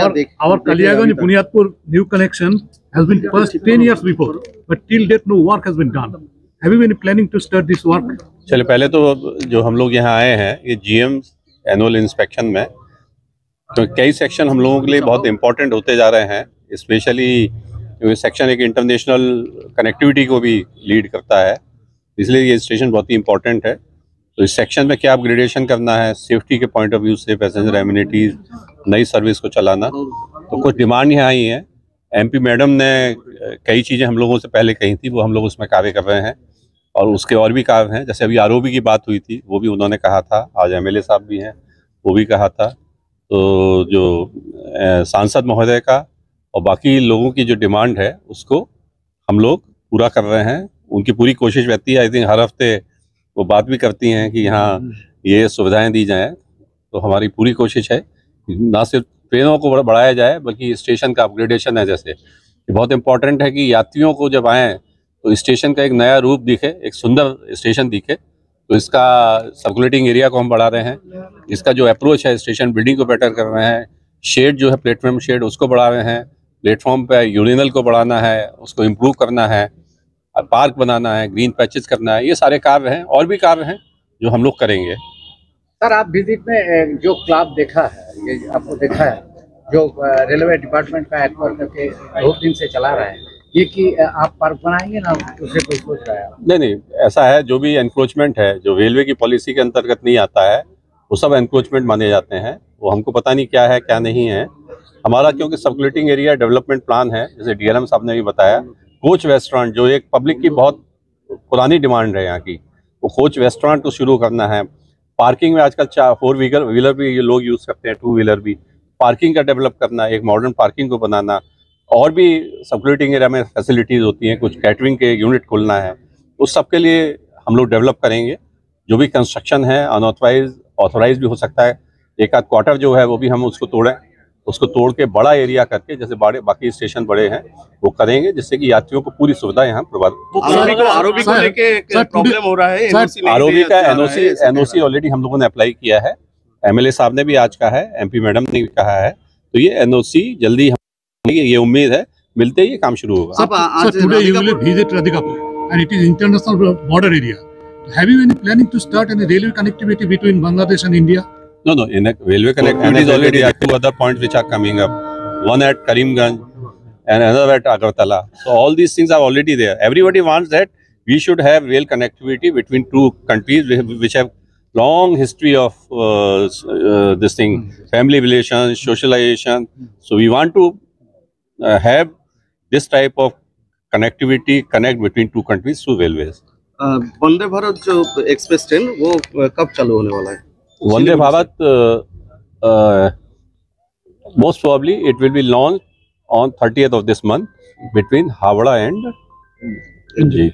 Our Kalyaganj-Bunyadpur new connection has been first 10 years before, but till date no work has been done. Have you been planning to start this work? चलिए, पहले तो जो हम लोग यहाँ आए हैं ये GM एनुअल इंस्पेक्शन में, तो कई सेक्शन हम लोगों के लिए बहुत इम्पोर्टेंट होते जा रहे हैं। स्पेशली सेक्शन एक इंटरनेशनल कनेक्टिविटी को भी लीड करता है, इसलिए ये स्टेशन बहुत ही इम्पोर्टेंट है। तो इस सेक्शन में क्या अपग्रेडेशन करना है, सेफ्टी के पॉइंट ऑफ व्यू से, पैसेंजर एमिनिटीज़, नई सर्विस को चलाना, तो कुछ डिमांड यहाँ आई है। MP मैडम ने कई चीज़ें हम लोगों से पहले कही थी, वो हम लोग उसमें कार्य कर रहे हैं और उसके और भी कार्य हैं। जैसे अभी ROB की बात हुई थी, वो भी उन्होंने कहा था, आज MLA साहब भी हैं, वो भी कहा था। तो जो सांसद महोदय का और बाकी लोगों की जो डिमांड है उसको हम लोग पूरा कर रहे हैं। उनकी पूरी कोशिश रहती है, आई थिंक हर हफ्ते वो बात भी करती हैं कि यहाँ ये सुविधाएं दी जाएं। तो हमारी पूरी कोशिश है ना सिर्फ ट्रेनों को बढ़ाया जाए, बल्कि स्टेशन का अपग्रेडेशन है। जैसे ये बहुत इंपॉर्टेंट है कि यात्रियों को जब आएँ तो स्टेशन का एक नया रूप दिखे, एक सुंदर स्टेशन दिखे। तो इसका सर्कुलेटिंग एरिया को हम बढ़ा रहे हैं, इसका जो अप्रोच है स्टेशन बिल्डिंग को बेटर कर रहे हैं, शेड जो है प्लेटफॉर्म शेड उसको बढ़ा रहे हैं, प्लेटफॉर्म पे यूरिनल को बढ़ाना है, उसको इम्प्रूव करना है, पार्क बनाना है, ग्रीन पैचेस करना है। ये सारे कार्य हैं और भी कार्य हैं जो हम लोग करेंगे। सर, आप विजिट में जो क्लब देखा है, ये आपको देखा है जो रेलवे डिपार्टमेंट का एक्वायर करके 2 दिन से चला रहा है, ये कि आप पार्क बनाएंगे ना, उसे कोई सोच रहा है? नहीं, ऐसा है, जो भी एनक्रोचमेंट है जो रेलवे की पॉलिसी के अंतर्गत नहीं आता है वो सब एनक्रोचमेंट माने जाते हैं। वो हमको पता नहीं क्या है क्या नहीं है। हमारा क्योंकि सर्कुलेटिंग एरिया डेवलपमेंट प्लान है, जैसे DRM साहब ने भी बताया, कोच रेस्टोरेंट जो एक पब्लिक की बहुत पुरानी डिमांड है यहाँ की, वो कोच रेस्टोरेंट को शुरू करना है। पार्किंग में आजकल 4 व्हीलर भी ये लोग यूज़ करते हैं, 2 व्हीलर भी, पार्किंग का डेवलप करना, एक मॉडर्न पार्किंग को बनाना, और भी सर्कुलेटिंग एरिया में फैसिलिटीज़ होती हैं, कुछ कैटरिंग के यूनिट खोलना है, उस सब के लिए हम लोग डेवलप करेंगे। जो भी कंस्ट्रक्शन है अनऑथराइज ऑथराइज भी हो सकता है। एक आध क्वार्टर जो है वो भी हम उसको तोड़ें, उसको तोड़ के बड़ा एरिया करके, जैसे बाकी स्टेशन बड़े हैं वो करेंगे, जिससे कि यात्रियों को पूरी सुविधा यहाँ प्रोवाइड। आरओबी को लेके प्रॉब्लम हो रहा है। ROB का NOC ऑलरेडी हम लोगों ने अप्लाई किया है, MLA साहब ने भी आज कहा है, MP मैडम ने भी कहा है, तो ये NOC जल्दी ये उम्मीद है मिलते ही ये काम शुरू होगा। Today you will visit Radhikapur and it is international border area. Have you any planning to start any railway connectivity between Bangladesh and India? No, in a railway connectivity is already there. 2 other points which are coming up. One at Karimganj and another at Agartala. So all these things are already there. Everybody wants that we should have rail connectivity between 2 countries which have long history of this thing, family relations, socialization. So we want to have this type of connect between 2 countries through railways. Vande Bharat जो express train वो कब चालू होने वाला है? Vande Bharat, most probably it will be launched on 30th of this month between Howrah and Inji.